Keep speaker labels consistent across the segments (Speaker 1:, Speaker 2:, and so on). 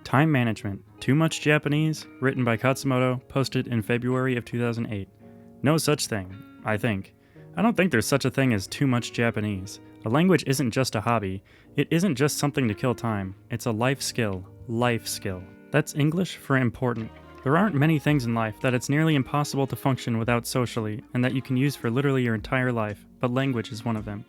Speaker 1: Time Management, Too Much Japanese, written by Khatzumoto, posted in February of 2008. No such thing, I think. I don't think there's such a thing as too much Japanese. A language isn't just a hobby. It isn't just something to kill time. It's a life skill. Life skill. That's English for important. There aren't many things in life that it's nearly impossible to function without socially, and that you can use for literally your entire life, but language is one of them.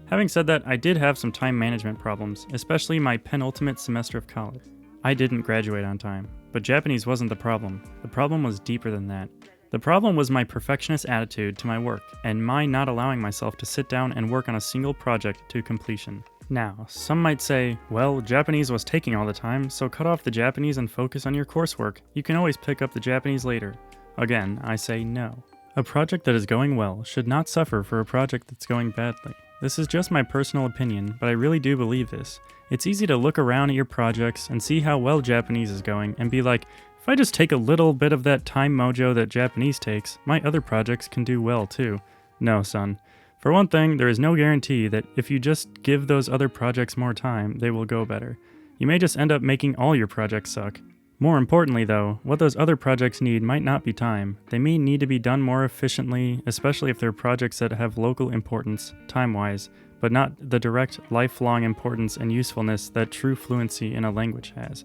Speaker 1: Having said that, I did have some time management problems, especially my penultimate semester of college. I didn't graduate on time, but Japanese wasn't the problem. The problem was deeper than that. The problem was my perfectionist attitude to my work, and my not allowing myself to sit down and work on a single project to completion. Now, some might say, well, Japanese was taking all the time, so cut off the Japanese and focus on your coursework. You can always pick up the Japanese later. Again, I say no. A project that is going well should not suffer for a project that's going badly. This is just my personal opinion, but I really do believe this. It's easy to look around at your projects and see how well Japanese is going and be like, if I just take a little bit of that time mojo that Japanese takes, my other projects can do well too. No, son. For one thing, there is no guarantee that if you just give those other projects more time, they will go better. You may just end up making all your projects suck. More importantly though, what those other projects need might not be time. They may need to be done more efficiently, especially if they're projects that have local importance, time-wise, but not the direct, lifelong importance and usefulness that true fluency in a language has.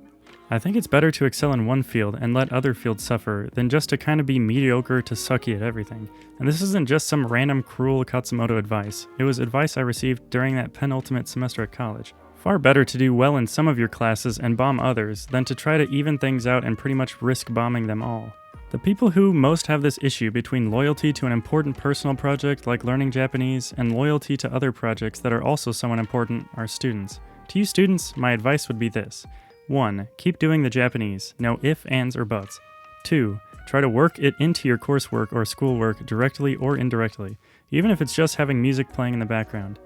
Speaker 1: I think it's better to excel in one field and let other fields suffer than just to kind of be mediocre to sucky at everything. And this isn't just some random cruel Khatzumoto advice. It was advice I received during that penultimate semester at college. Far better to do well in some of your classes and bomb others than to try to even things out and pretty much risk bombing them all. The people who most have this issue between loyalty to an important personal project like learning Japanese and loyalty to other projects that are also somewhat important are students. To you students, my advice would be this. 1. Keep doing the Japanese, no ifs, ands, or buts. 2. Try to work it into your coursework or schoolwork directly or indirectly, even if it's just having music playing in the background.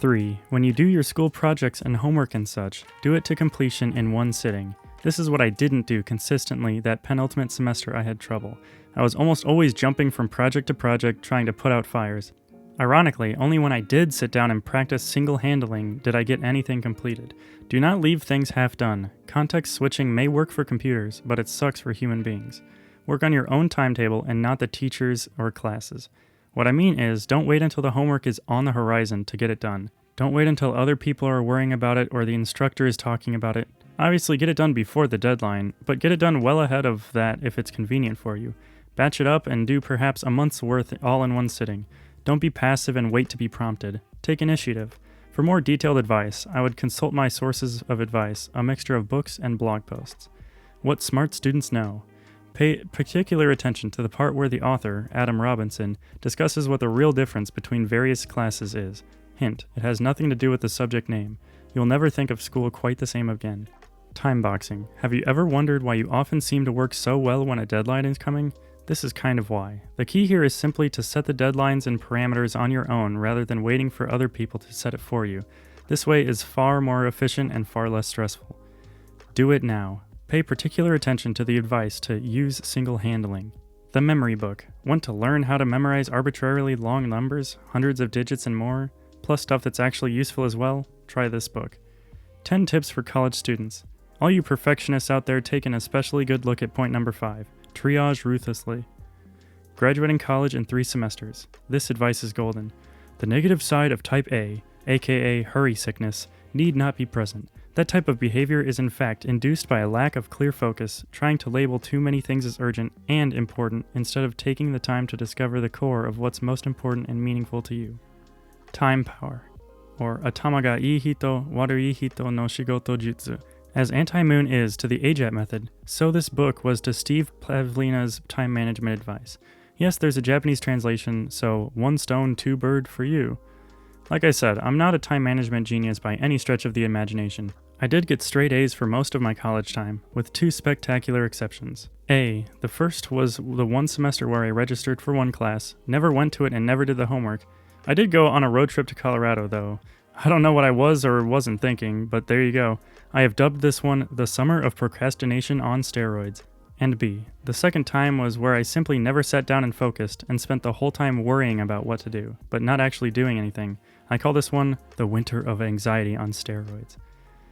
Speaker 1: 3. When you do your school projects and homework and such, do it to completion in one sitting. This is what I didn't do consistently that penultimate semester. I had trouble. I was almost always jumping from project to project trying to put out fires. Ironically, only when I did sit down and practice single-handling did I get anything completed. Do not leave things half done. Context switching may work for computers, but it sucks for human beings. Work on your own timetable and not the teacher's or classes. What I mean is, don't wait until the homework is on the horizon to get it done. Don't wait until other people are worrying about it or the instructor is talking about it. Obviously, get it done before the deadline, but get it done well ahead of that if it's convenient for you. Batch it up and do perhaps a month's worth all in one sitting. Don't be passive and wait to be prompted. Take initiative. For more detailed advice, I would consult my sources of advice, a mixture of books and blog posts. What smart students know. Pay particular attention to the part where the author, Adam Robinson, discusses what the real difference between various classes is. Hint, it has nothing to do with the subject name. You'll never think of school quite the same again. Timeboxing. Have you ever wondered why you often seem to work so well when a deadline is coming? This is kind of why. The key here is simply to set the deadlines and parameters on your own rather than waiting for other people to set it for you. This way is far more efficient and far less stressful. Do it now. Pay particular attention to the advice to use single-handling. The memory book. Want to learn how to memorize arbitrarily long numbers, hundreds of digits and more, plus stuff that's actually useful as well? Try this book. 10 tips for college students. All you perfectionists out there, take an especially good look at point number 5. Triage ruthlessly. Graduating college in 3 semesters. This advice is golden. The negative side of type A, aka hurry sickness, need not be present. That type of behavior is in fact induced by a lack of clear focus, trying to label too many things as urgent and important instead of taking the time to discover the core of what's most important and meaningful to you. Time power, or頭がいい人、悪い人の仕事術. As Anti-Moon is to the AJATT method, so this book was to Steve Pavlina's time management advice. Yes, there's a Japanese translation, so one stone, two bird for you. Like I said, I'm not a time management genius by any stretch of the imagination. I did get straight A's for most of my college time, with 2 spectacular exceptions. A. The first was the one semester where I registered for one class, never went to it and never did the homework. I did go on a road trip to Colorado though. I don't know what I was or wasn't thinking, but there you go. I have dubbed this one the summer of procrastination on steroids. And B. The second time was where I simply never sat down and focused and spent the whole time worrying about what to do, but not actually doing anything. I call this one the winter of anxiety on steroids.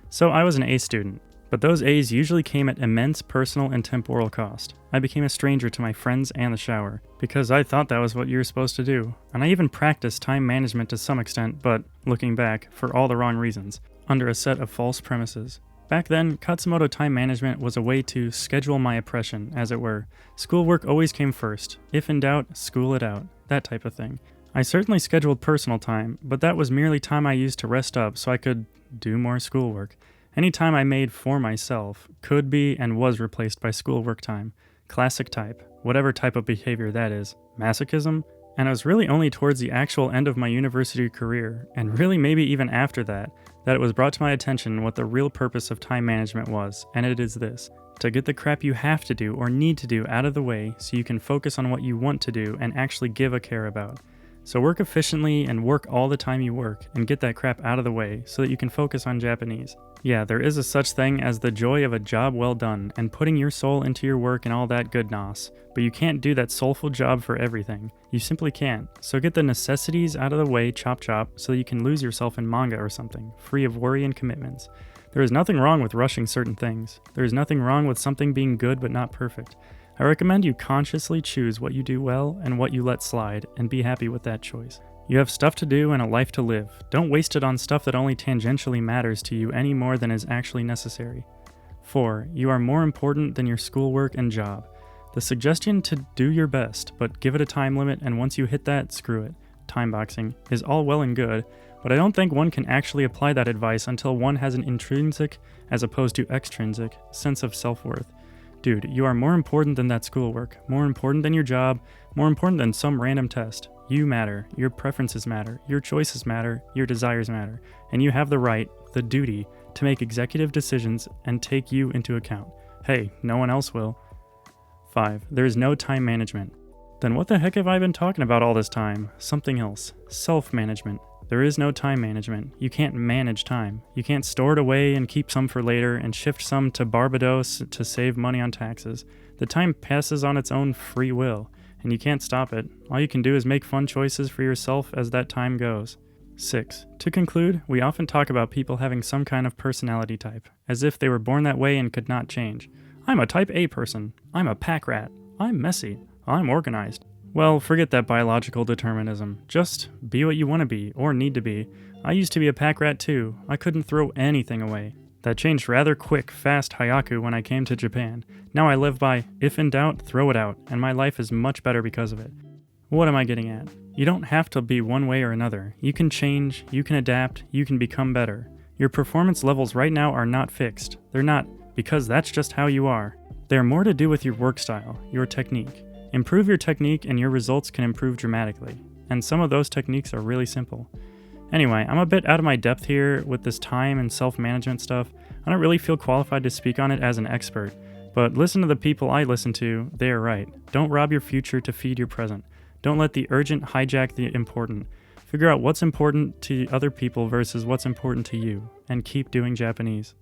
Speaker 1: So I was an A student. But those A's usually came at immense personal and temporal cost. I became a stranger to my friends and the shower, because I thought that was what you were supposed to do. And I even practiced time management to some extent, but, looking back, for all the wrong reasons, under a set of false premises. Back then, Khatzumoto time management was a way to schedule my oppression, as it were. Schoolwork always came first. If in doubt, school it out. That type of thing. I certainly scheduled personal time, but that was merely time I used to rest up so I could do more schoolwork. Any time I made for myself could be and was replaced by schoolwork time. Classic type, whatever type of behavior that is. Masochism? And it was really only towards the actual end of my university career, and really maybe even after that it was brought to my attention what the real purpose of time management was, and it is this: to get the crap you have to do or need to do out of the way so you can focus on what you want to do and actually give a care about. So work efficiently and work all the time you work, and get that crap out of the way so that you can focus on Japanese. Yeah, there is a such thing as the joy of a job well done and putting your soul into your work and all that good nos, but you can't do that soulful job for everything. You simply can't. So get the necessities out of the way chop so that you can lose yourself in manga or something, free of worry and commitments. There is nothing wrong with rushing certain things. There is nothing wrong with something being good but not perfect. I recommend you consciously choose what you do well and what you let slide, and be happy with that choice. You have stuff to do and a life to live. Don't waste it on stuff that only tangentially matters to you any more than is actually necessary. 4. You are more important than your schoolwork and job. The suggestion to do your best, but give it a time limit, and once you hit that, screw it. Timeboxing is all well and good, but I don't think one can actually apply that advice until one has an intrinsic, as opposed to extrinsic, sense of self-worth. Dude, you are more important than that schoolwork, more important than your job, more important than some random test. You matter, your preferences matter, your choices matter, your desires matter, and you have the right, the duty, to make executive decisions and take you into account. Hey, no one else will. 5. There is no time management. Then what the heck have I been talking about all this time? Something else. Self-management. There is no time management. You can't manage time. You can't store it away and keep some for later and shift some to Barbados to save money on taxes. The time passes on its own free will, and you can't stop it. All you can do is make fun choices for yourself as that time goes. 6. To conclude, we often talk about people having some kind of personality type, as if they were born that way and could not change. I'm a type A person. I'm a pack rat. I'm messy. I'm organized. Well, forget that biological determinism. Just be what you want to be, or need to be. I used to be a pack rat too. I couldn't throw anything away. That changed rather quick, fast haiku when I came to Japan. Now I live by, if in doubt, throw it out, and my life is much better because of it. What am I getting at? You don't have to be one way or another. You can change, you can adapt, you can become better. Your performance levels right now are not fixed. They're not, because that's just how you are. They are more to do with your work style, your technique. Improve your technique and your results can improve dramatically, and some of those techniques are really simple. Anyway, I'm a bit out of my depth here with this time and self-management stuff. I don't really feel qualified to speak on it as an expert, but listen to the people I listen to, they are right. Don't rob your future to feed your present. Don't let the urgent hijack the important. Figure out what's important to other people versus what's important to you, and keep doing Japanese.